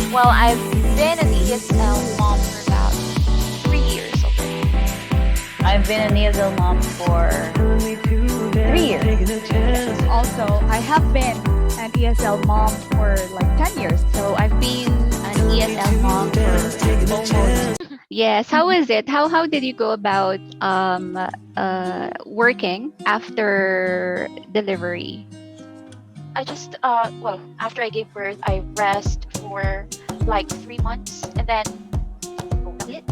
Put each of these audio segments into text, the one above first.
Well, I've been an ESL mom for about 3 years already. I've been an ESL mom for 3 years. Also, I have been an ESL mom for like 10 years. So I've been an ESL mom for almost. Yes, how was it? How did you go about working after delivery? I just well, after I gave birth, I rest for like 3 months, and then it.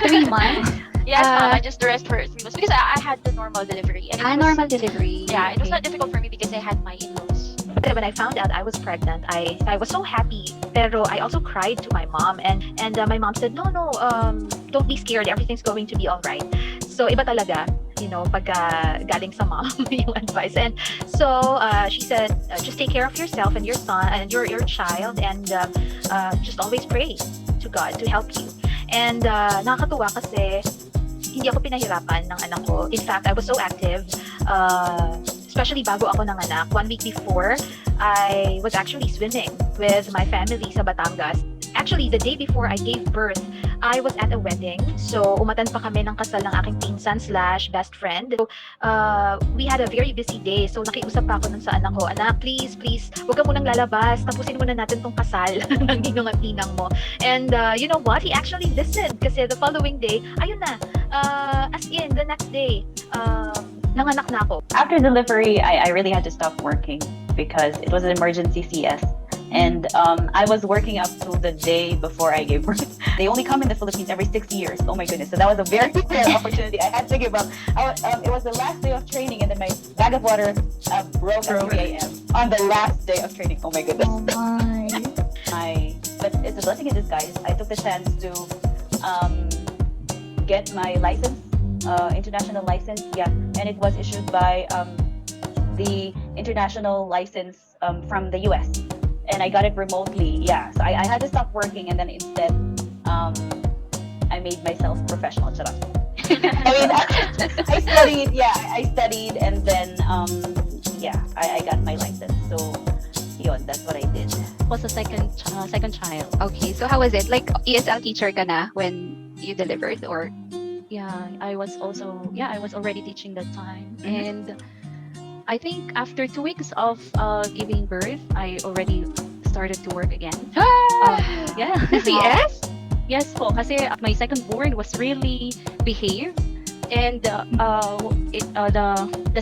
3 months. Yes, I just rest for 3 months because I had the normal delivery. And it was, Normal delivery. yeah, it was not difficult for me because I had my in-laws. But when I found out I was pregnant, I was so happy. Pero I also cried to my mom, and my mom said, no, don't be scared. Everything's going to be all right. So iba talaga, pagka galing sa mom yung advice. And so she said, just take care of yourself and your son and your child, and just always pray to God to help you. And nakakatuwa kasi hindi ako pinahirapan ng anak ko. In fact, I was so active. Especially bago ako nanganak, 1 week before, I was actually swimming with my family sa Batangas. Actually, the day before I gave birth, I was at a wedding. So, umatan pa kami ng kasal ng aking pinsan/best friend. So, we had a very busy day. So, nakiusap pa ako nun sa anak ko, anak, please, huwag ka munang lalabas. Tapusin muna natin tong kasal ng ninong at ninang mo. And you know what? He actually listened kasi the following day, ayun na, as in, the next day, nanganak na ako. After delivery, I really had to stop working because it was an emergency CS. And I was working up to the day before I gave birth. They only come in the Philippines every 6 years. Oh my goodness. So that was a very rare opportunity. I had to give up. It was the last day of training, and then my bag of water broke at 3 a.m. on the last day of training. Oh my goodness. Oh my. But it's a blessing in disguise. I took the chance to get my license, international license. Yeah, and it was issued by the international license from the US. And I got it remotely. Yeah, so I had to stop working, and then instead, I made myself professional. Charot. I mean, I studied. Yeah, I studied, and then I got my license. So, yun, that's what I did. Was a second child. Okay, so how was it? Like ESL teacher ka na when you delivered, or? Yeah, I was already teaching that time. Mhm. And I think after 2 weeks of giving birth, I already started to work again. Yeah. CS? Yes po, kasi my second born was really behaved. And the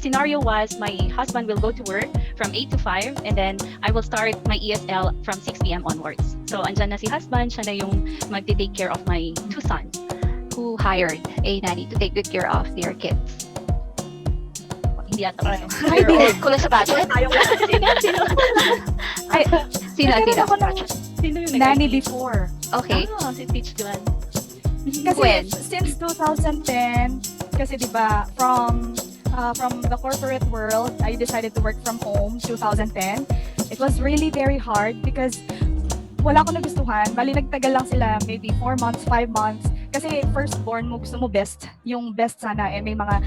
scenario was my husband will go to work from 8 to 5, and then I will start my ESL from 6 p.m. onwards. So andyan na si husband, siya na yung magte-take care of my 2 sons. Who hired a nanny to take good care of their kids? Hindi ata ko. Ay, kulang sa budget. Ay, sino? Ako ng Sino yung nanny nag-idea? before. Okay. Si Peach Juan. Kasi When? since 2010, kasi di ba from the corporate world, I decided to work from home 2010. It was really very hard because wala akong nagustuhan. Bali, nagtagal lang sila maybe 4 months, 5 months. Kasi firstborn mo, gusto mo best. Yung best sana, may mga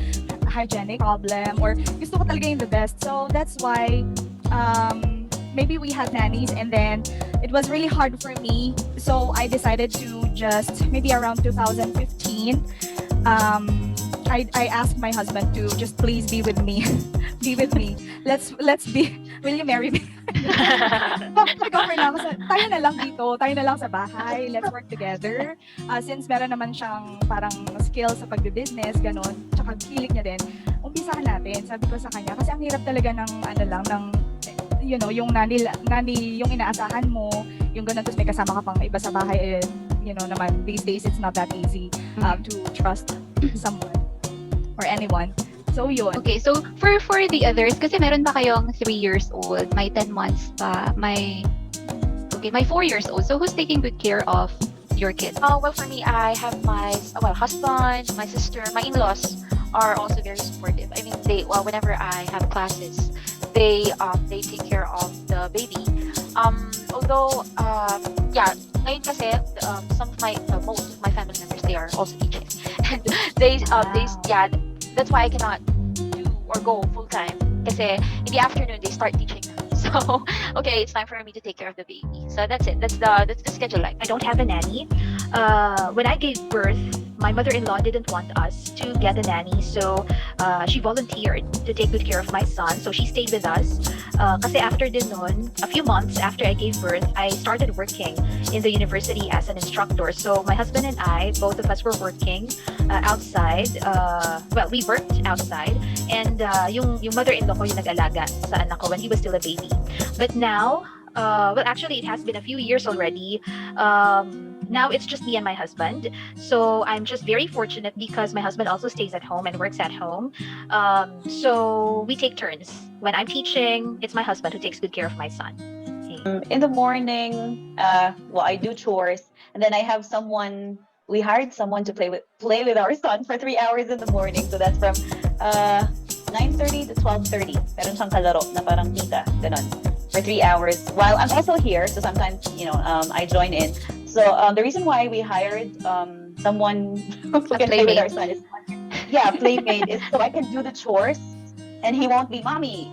hygienic problem or gusto ko talaga yung the best. So that's why maybe we had nannies, and then it was really hard for me. So I decided to just, maybe around 2015, I asked my husband to just please be with me. Be with me. Let's be, will you marry me? Nag-offer na ako tayo na lang dito, tayo na lang sa bahay, let's work together. Since meron naman siyang parang skill sa pagbe-business, ganun, tsaka hilig niya din, umpisahan natin, sabi ko sa kanya. Kasi ang hirap talaga ng, yung nanny, yung inaasahan mo, yung ganun, tapos may kasama ka pang iba sa bahay, naman, these days, it's not that easy to trust someone or anyone. So, yun. Okay, so for the others, kasi meron ba kayong 3 years old, may 10 months pa, may 4 years old. So, who's taking good care of your kids? Well, for me, I have my husband, my sister, my in-laws are also very supportive. I mean, whenever I have classes, they take care of the baby. Although, ngayon kasi most of my family members, they are also teaching, and that's why I cannot do or go full time. Kasi in the afternoon they start teaching. So So okay, it's time for me to take care of the baby. So that's it. That's the schedule like. I don't have a nanny. When I gave birth, my mother-in-law didn't want us to get a nanny, so she volunteered to take good care of my son. So she stayed with us. Kasi after din nun, a few months after I gave birth, I started working in the university as an instructor. So my husband and I, both of us were working outside. Well, we worked outside. And yung mother-in-law ko yung nag-alaga sa anak ko when he was still a baby. But now, well, actually, it has been a few years already. Now it's just me and my husband. So I'm just very fortunate because my husband also stays at home and works at home. So we take turns. When I'm teaching, it's my husband who takes good care of my son. In the morning, well, I do chores, and then I have someone. We hired someone to play with our son for 3 hours in the morning. So that's from 9:30 to 12:30. Meron siyang kalaro na parang tita, ganon, for 3 hours. While I'm also here, so sometimes I join in. So the reason why we hired someone who can play with our son is, playmate, is so I can do the chores, and he won't be mommy.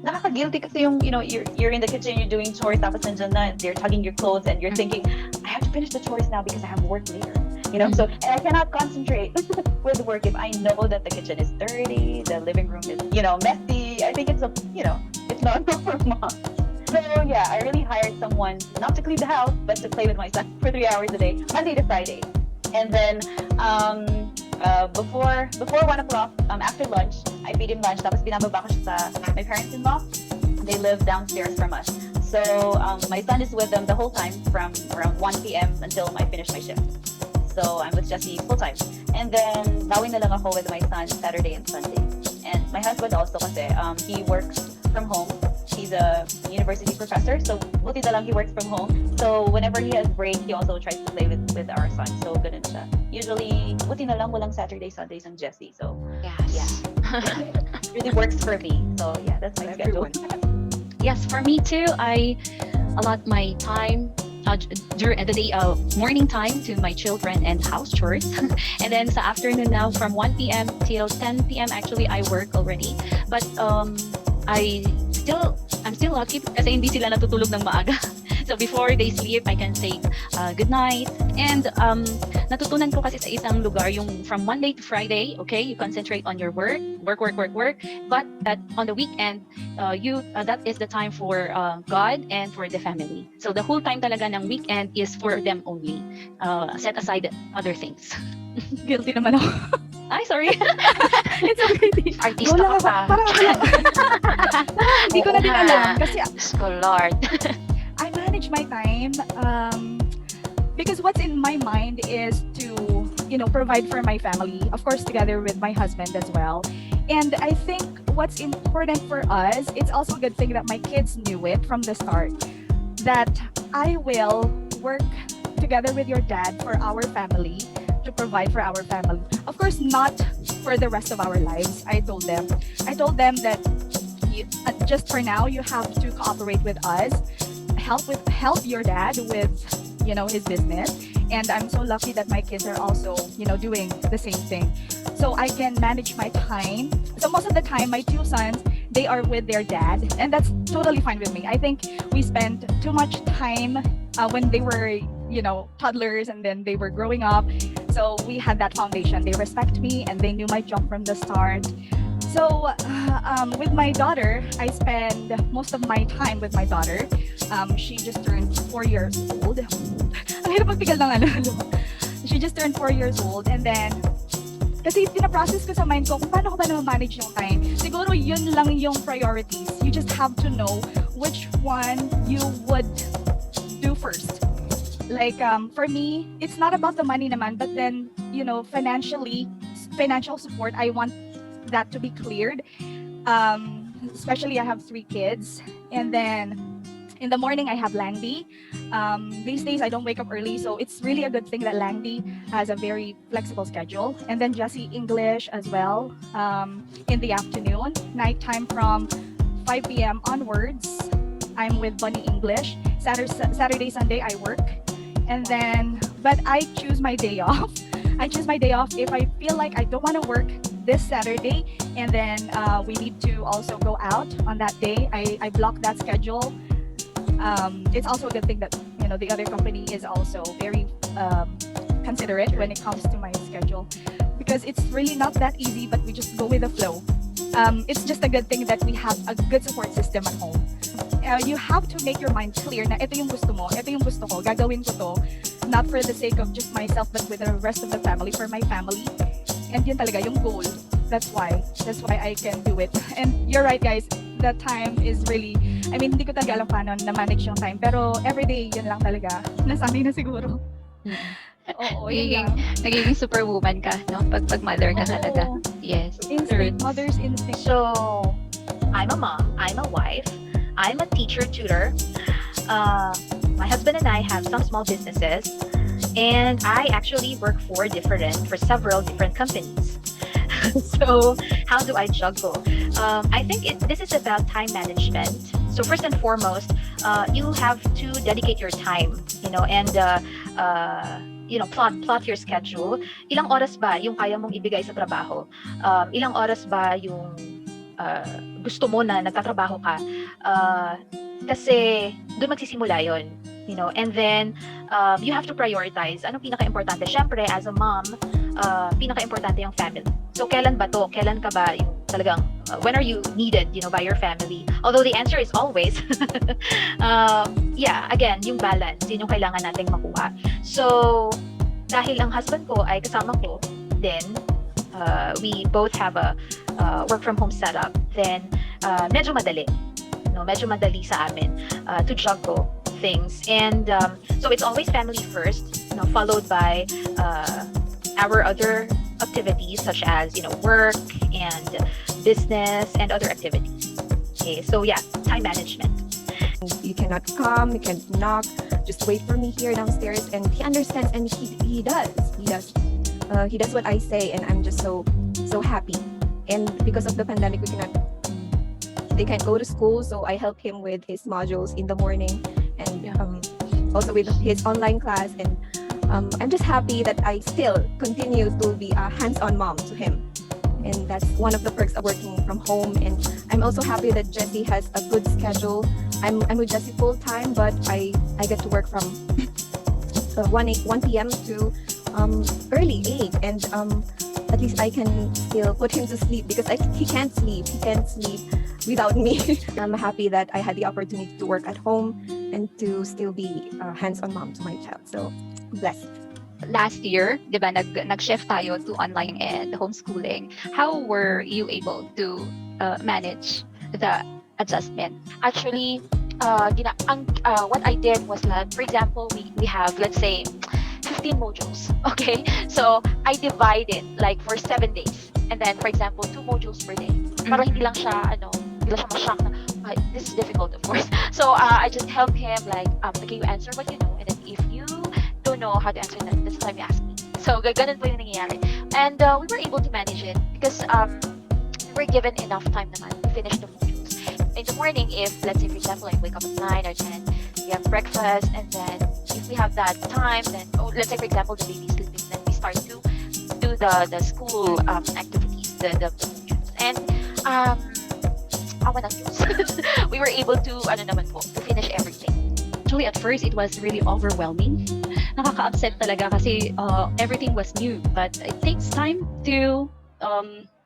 Nakaka-guilty kasi you're in the kitchen, you're doing chores, tapos nandiyan na, they're tugging your clothes, and you're thinking, I have to finish the chores now because I have work later. So, and I cannot concentrate with work if I know that the kitchen is dirty, the living room is, messy. I think it's it's not for mom. So yeah, I really hired someone not to clean the house, but to play with my son for 3 hours a day, Monday to Friday. And then before 1 o'clock, after lunch, I feed him lunch. Tapos binababa ko siya sa my parents-in-law. They live downstairs from us. So my son is with them the whole time from around 1 p.m. until I finish my shift. So I'm with Jessi full time. And then bawin na lang ako with my son Saturday and Sunday. And my husband also kasi he works from home. He's a university professor, so buti na lang he works from home. So whenever he has break, he also tries to play with our son. So ganun siya. Usually, buti na lang walang Saturday, Sundays ang Jessi. So Yes. it really works for me. So yeah, that's my schedule. Yes, for me too. I allot my time during the day morning time to my children and house chores. And then sa afternoon now from 1 p.m. till 10 p.m. actually I work already. But I'm still lucky kasi hindi sila natutulog ng maaga. So before they sleep, I can say good night. And natutunan ko kasi sa isang lugar yung from Monday to Friday, okay, you concentrate on your work. But that on the weekend, that is the time for God and for the family. So the whole time talaga ng weekend is for them only. Set aside other things. Guilty naman ako. Ay, sorry. It's okay. Artista Go lang ka ako. pa. Parang ako lang. Hindi ko na din alam. Kasi Diyos ko, Lord. I manage my time because what's in my mind is to, provide for my family, of course, together with my husband as well. And I think what's important for us, it's also a good thing that my kids knew it from the start, that I will work together with your dad for our family, to provide for our family. Of course, not for the rest of our lives. I told them that just for now, you have to cooperate with us, help your dad with his business. And I'm so lucky that my kids are also doing the same thing, so I can manage my time. So most of the time my 2 sons, they are with their dad, and that's totally fine with me. I think we spent too much time when they were toddlers, and then they were growing up, so we had that foundation. They respect me and they knew my job from the start. So with my daughter, I spend most of my time with my daughter. She just turned 4 years old. Ang hirap magpigil ng ano. She just turned 4 years old, and then kasi pinaprocess ko sa mind ko kung paano ko ba na-manage yung time. Siguro yun lang yung priorities. You just have to know which one you would do first. Like for me, it's not about the money naman, but then financial support, I want that to be cleared. Especially I have 3 kids, and then in the morning I have Langdi. These days I don't wake up early, so it's really a good thing that Langdi has a very flexible schedule. And then Jessi English as well in the afternoon. Nighttime from 5 p.m. onwards, I'm with Bunny English. Saturday, Sunday I work. And then, but I choose my day off. I choose my day off if I feel like I don't want to work. this Saturday, and then we need to also go out on that day. I block that schedule. It's also a good thing that the other company is also very considerate when it comes to my schedule, because it's really not that easy, but we just go with the flow. It's just a good thing that we have a good support system at home. You have to make your mind clear na ito yung gusto mo, ito yung gusto ko, gagawin ko to, not for the sake of just myself, but with the rest of the family, for my family. And yun talaga yung goal. That's why I can do it. And you're right, guys, the time is really, hindi ko talaga alam paano na-manage yung time, pero everyday, yun lang talaga. Nasanay na siguro. Oo, yun lang. Nagiging superwoman ka, no? Pag mother ka talaga. Yes. Instinct, mother's instinct. So, I'm a mom, I'm a wife, I'm a teacher tutor. My husband and I have some small businesses, and I actually work for several different companies. So, how do I juggle? I think this is about time management. So, first and foremost, you have to dedicate your time, and plot your schedule. Ilang oras ba yung kaya mong ibigay sa trabaho? Ilang oras ba yung gusto mo na nagtatrabaho ka? Kasi doon magsisimula yon, and then you have to prioritize. Anong pinaka-importante? Syempre, as a mom, pinaka-importante yung family. So, kailan ba to? Kailan ka ba yung talagang, when are you needed, by your family? Although the answer is always. Again, yung balance, yun yung kailangan nating makuha. So, dahil ang husband ko ay kasama ko, then, we both have a work from home setup, then, medyo madali. Medyo madali sa amin to juggle things. And so it's always family first, followed by our other activities such as, work and business and other activities. Okay, so time management. You cannot come, you can knock, just wait for me here downstairs, and he understands, and he does what I say, and I'm just so happy. And because of the pandemic, they can't go to school, so I help him with his modules in the morning, and also with his online class. And I'm just happy that I still continue to be a hands-on mom to him, and that's one of the perks of working from home. And I'm also happy that Jessi has a good schedule. I'm with Jessi full time, but I get to work from 1 p.m. to early 8, and at least I can still put him to sleep, because he can't sleep without me. I'm happy that I had the opportunity to work at home and to still be a hands-on mom to my child. So, blessed. Last year, di ba, nag-shift tayo to online and homeschooling. How were you able to manage the adjustment? Actually, what I did was that, for example, we have, let's say, 15 modules. Okay, so I divided like for 7 days, and then, for example, 2 modules per day. Para hindi lang siya ma-shock na, this is difficult, of course. So I just help him like, okay, you answer what you know, and then if you don't know how to answer that, this time you ask me. So ganun po yung nangyayari. And we were able to manage it because we were given enough time naman to finish the modules. In the morning, if let's say, for example, I wake up at 9 or 10, we have breakfast, and then if we have that time, then let's say, for example, the baby's sleeping, then we start to do the school activities, the modules. And we were able to to finish everything. Actually, at first, it was really overwhelming. Nakaka-upset talaga kasi everything was new. But it takes time to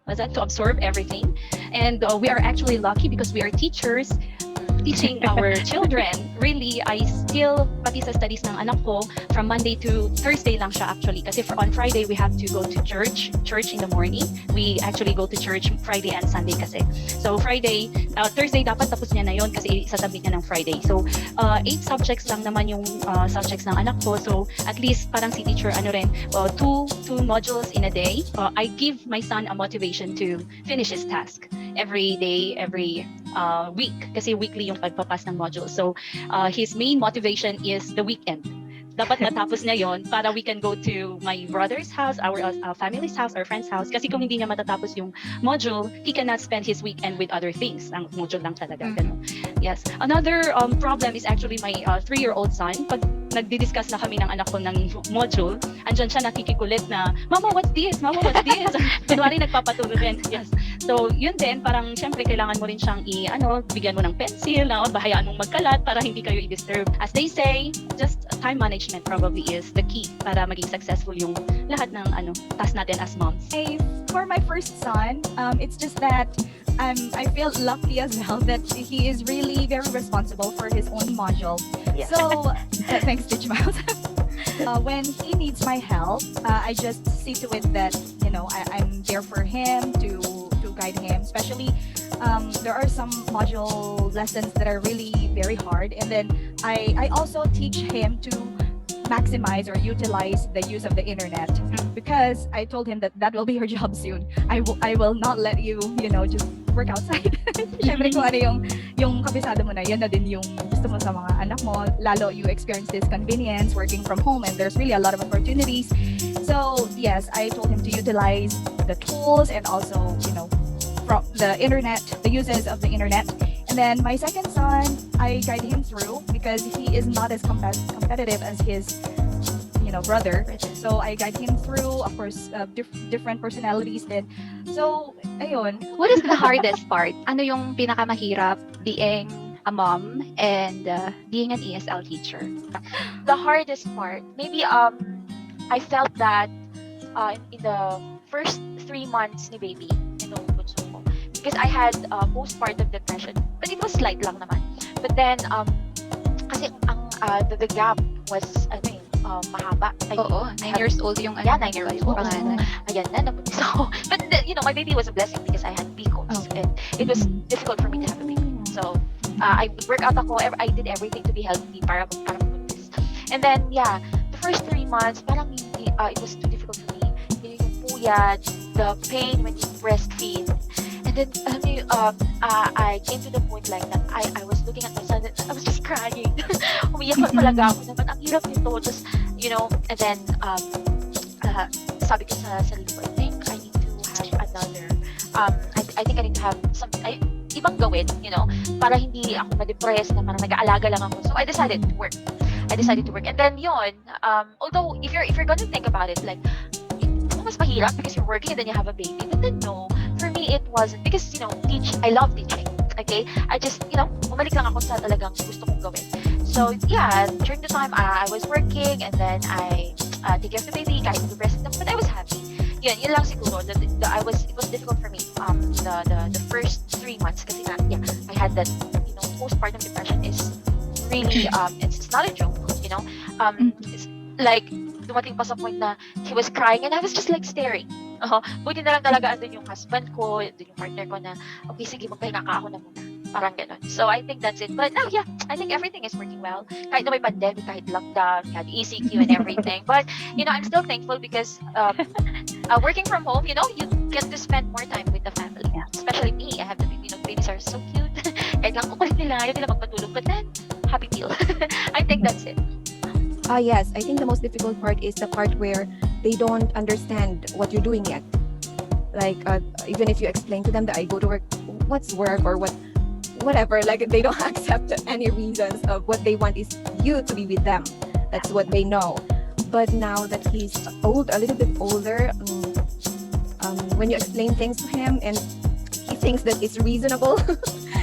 absorb everything. And we are actually lucky because we are teachers teaching our children. Really, I still, pati sa studies ng anak ko, from Monday to Thursday lang siya actually. Kasi on Friday, we have to go to church in the morning. We actually go to church Friday and Sunday kasi. So Thursday dapat tapos niya na yon kasi isasabit niya ng Friday. So 8 subjects lang naman yung subjects ng anak ko. So at least parang si teacher, two modules in a day. I give my son a motivation to finish his task every day, every week. Kasi weekly yung pagpapas ng module. So, his main motivation is the weekend. Dapat matapos niya yon para we can go to my brother's house, our family's house, our friend's house. Kasi kung hindi niya matatapos yung module, he cannot spend his weekend with other things. Ang module lang talaga. Ganun. Yes. Another problem is actually my 3-year-old son. Pag nagdi-discuss na kami ng anak ko ng module, andyan siya nakikikulit na, Mama, what's this? Mama, what's this? Kunwari nagpapaturo rin. Yes. So, yun din, parang syempre kailangan mo rin siyang bigyan mo ng pencil, bahayaan mong magkalat para hindi kayo i-disturb. As they say, just time management probably is the key para maging successful yung lahat ng task natin as moms. For my first son, it's just that I feel lucky as well that he is really very responsible for his own module. Yeah. So, thanks, Teach Miles. When he needs my help, I just see to it that I'm there for him to guide him. Especially, there are some module lessons that are really very hard, and then I also teach him to maximize or utilize the use of the internet, because I told him that will be your job soon. I will not let you just work outside. Syempre kung ano yung kabisado mo na, yan na din yung gusto mo sa mga anak mo, lalo you experience this convenience working from home, and there's really a lot of opportunities. So yes, I told him to utilize the tools and also from the internet, the uses of the internet. And then my second son, I guide him through because he is not as competitive as his brother. So I guide him through, of course, different personalities din. So ayun. What is the hardest part? Ano yung pinakamahirap being a mom and being an ESL teacher? The hardest part, maybe I felt that in the first 3 months ni baby, bunso ko, because I had postpartum depression, but it was slight lang naman. But then kasi the gap was mahaba. Oo, 9 years old yung Yeah, 9 years old. pangalan. Ayan na, nabuntis ako. But my baby was a blessing because I had PCOS, and it was difficult for me to have a baby. So I would work out ako, I did everything to be healthy para mabuntis. And then the first 3 months parang it was too difficult for me. Yung puyat, the pain when you breastfeed. And then I came to the point like that I was looking at my son and I was just crying. Umiyak lang talaga ako naman. Ang hirap nito. Just, and then sabi ko sa sarili ko, I think I need to have another, I think I need to have something, ibang gawin, para hindi ako ma-depress na parang nag-aalaga lang ako. So I decided to work. And then although if you're gonna think about it, like, mas mahirap because you're working and then you have a baby. But then no, for me it wasn't, because I love teaching. Okay, I just bumalik lang ako sa talagang gusto kong gawin. So during the time I was working and then I take care of the baby, kahit nag-breast them, but I was happy. Yun lang siguro. It was difficult for me the first 3 months kasi I had that postpartum depression is really it's not a joke. It's like dumating pa sa point na he was crying and I was just like staring. Buti na lang talaga andun yung husband ko, andun yung partner ko na, okay, sige, magpahinga ka, ako na muna. Parang ganon. So I think that's it. But now, I think everything is working well. Kahit na may pandemic, kahit lockdown, kahit ECQ and everything. But, I'm still thankful because working from home, you get to spend more time with the family. Especially me. I have the baby. Babies are so cute. Kahit lang kukulit nila, ayaw nila magpatulog. But then, happy meal. I think that's it. Yes, I think the most difficult part is the part where they don't understand what you're doing yet. Like, even if you explain to them that I go to work, what's work or whatever, like they don't accept any reasons of what they want is you to be with them. That's what they know. But now that he's a little bit older, when you explain things to him and he thinks that it's reasonable,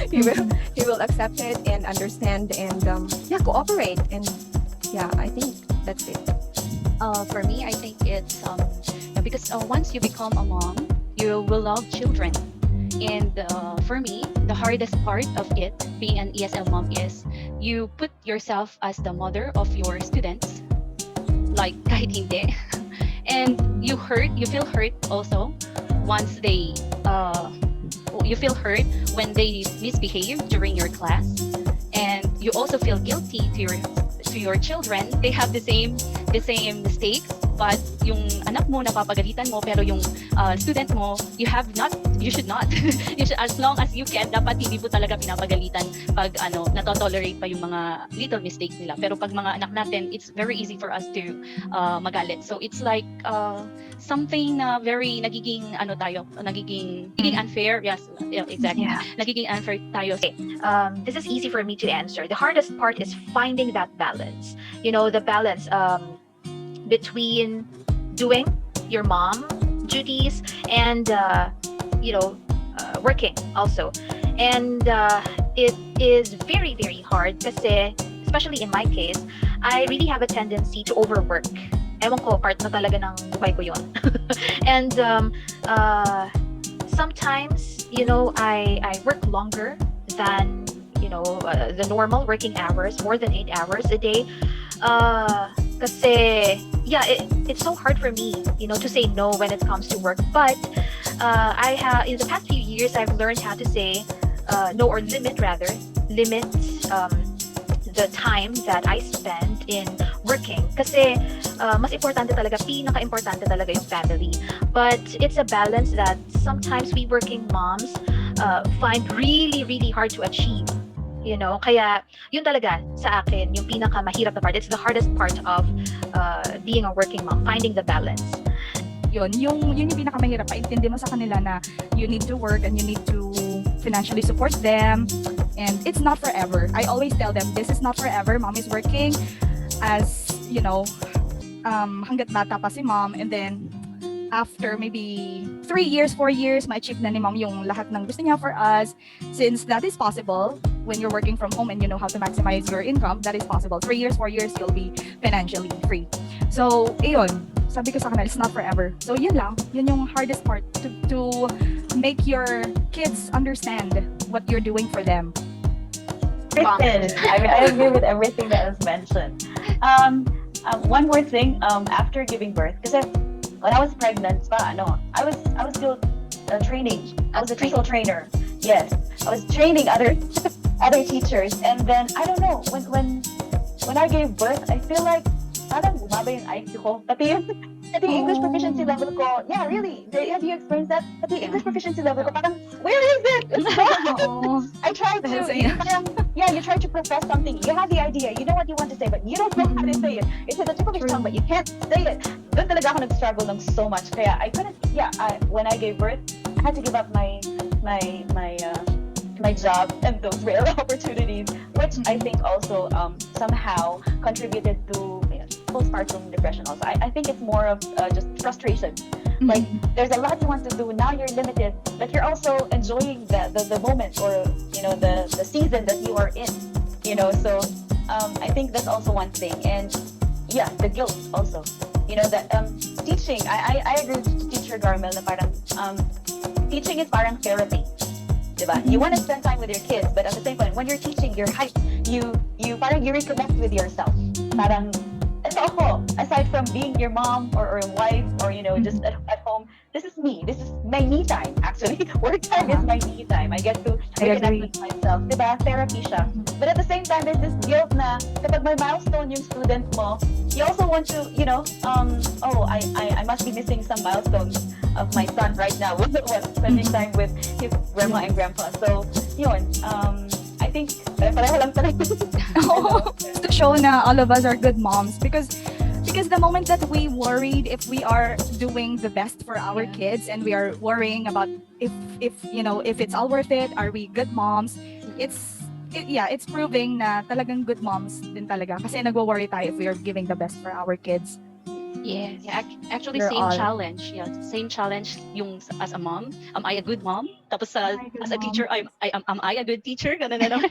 he will accept it and understand and cooperate. And I think that's it. For me, I think it's because once you become a mom, you will love children. And for me, the hardest part of it, being an ESL mom, is you put yourself as the mother of your students, like kahit hindi. And you feel hurt also once you feel hurt when they misbehave during your class. And you also feel guilty to your children. They have the same mistakes But yung anak mo napapagalitan mo, pero yung student mo, you should not. You should, as long as you can, dapat hindi po talaga pinapagalitan pag natotolerate pa yung mga little mistakes nila. Pero pag mga anak natin, it's very easy for us to magalit. So it's like something na very nagiging unfair. Yes, yeah, exactly. Yeah. Nagiging unfair tayo. This is easy for me to answer. The hardest part is finding that balance. The balance between doing your mom duties and working also. And it is very, very hard kasi, especially in my case, I really have a tendency to overwork. Ewan ko, part na talaga ng buhay ko yun. And sometimes, I work longer than, the normal working hours, more than 8 hours a day. Kasi, yeah, it's so hard for me, to say no when it comes to work. But I have, in the past few years, I've learned how to say no, or limit the time that I spend in working. Kasi mas importante talaga, pinaka-importante talaga yung family. But it's a balance that sometimes we working moms find really, really hard to achieve. Kaya yun talaga sa akin, yung pinaka-mahirap na part. It's the hardest part of being a working mom, finding the balance. Yun yung pinakamahirap. Paintindi mo sa kanila na you need to work and you need to financially support them, and it's not forever. I always tell them, this is not forever. Mom is working as, hanggat bata pa si mom, and then after maybe 3 years, 4 years, ma-achieve na ni mom yung lahat ng gusto niya for us. Since that is possible when you're working from home and you know how to maximize your income, that is possible. 3 years, 4 years, you'll be financially free. So, ayun, sabi ko sa kanila, it's not forever. So, yun lang. Yun yung hardest part, to make your kids understand what you're doing for them. Kristen, I agree with everything that was mentioned. One more thing, after giving birth, because when I was pregnant, I was still training. I was a preschool trainer. Yes, I was training other teachers, and then I don't know, when I gave birth, I feel like parang bumaba yung IQ ko. Pati yung English proficiency level ko, yeah, really. Have you experienced that? Pati English proficiency level ko, parang, where is it? It's gone. I tried to, you try to profess something. You have the idea, you know what you want to say, but you don't know how to say it. It's at the tip of your tongue, but you can't say it. Doon talaga ako nag-struggle ng so much. Kaya I couldn't, when I gave birth, I had to give up my job and those rare opportunities, which I think also somehow contributed to postpartum depression also. I think it's more of just frustration. Like, there's a lot you want to do, now you're limited, but you're also enjoying the moment, or the season that you are in, so I think that's also one thing. And yeah, the guilt also, that teaching, I agree with teacher Garmel na parang teaching is parang therapy, diba? You want to spend time with your kids, but at the same time, when you're teaching, you're hyped, you reconnect with yourself. Parang ito ako, aside from being your mom or a wife, or just at home, this is me. This is my me time, actually. Work time is my me time. I get to reconnect with myself. Diba? Therapy siya. But at the same time, there's this guilt na kapag may milestone yung student mo, you also want to, I must be missing some milestones of my son right now. Spending time with his grandma and grandpa. So, yun. I think pareho lang talaga. To show na all of us are good moms, because the moment that we worried if we are doing the best for our kids, and we are worrying about if it's all worth it, are we good moms, it's proving na talagang good moms din talaga, kasi nagwo-worry tayo if we are giving the best for our kids. Yes. Yeah, actually, We're same all- challenge. Yeah, same challenge yung as a mom. Am I a good mom? Tapos as a teacher, am I a good teacher? Ganun na naman.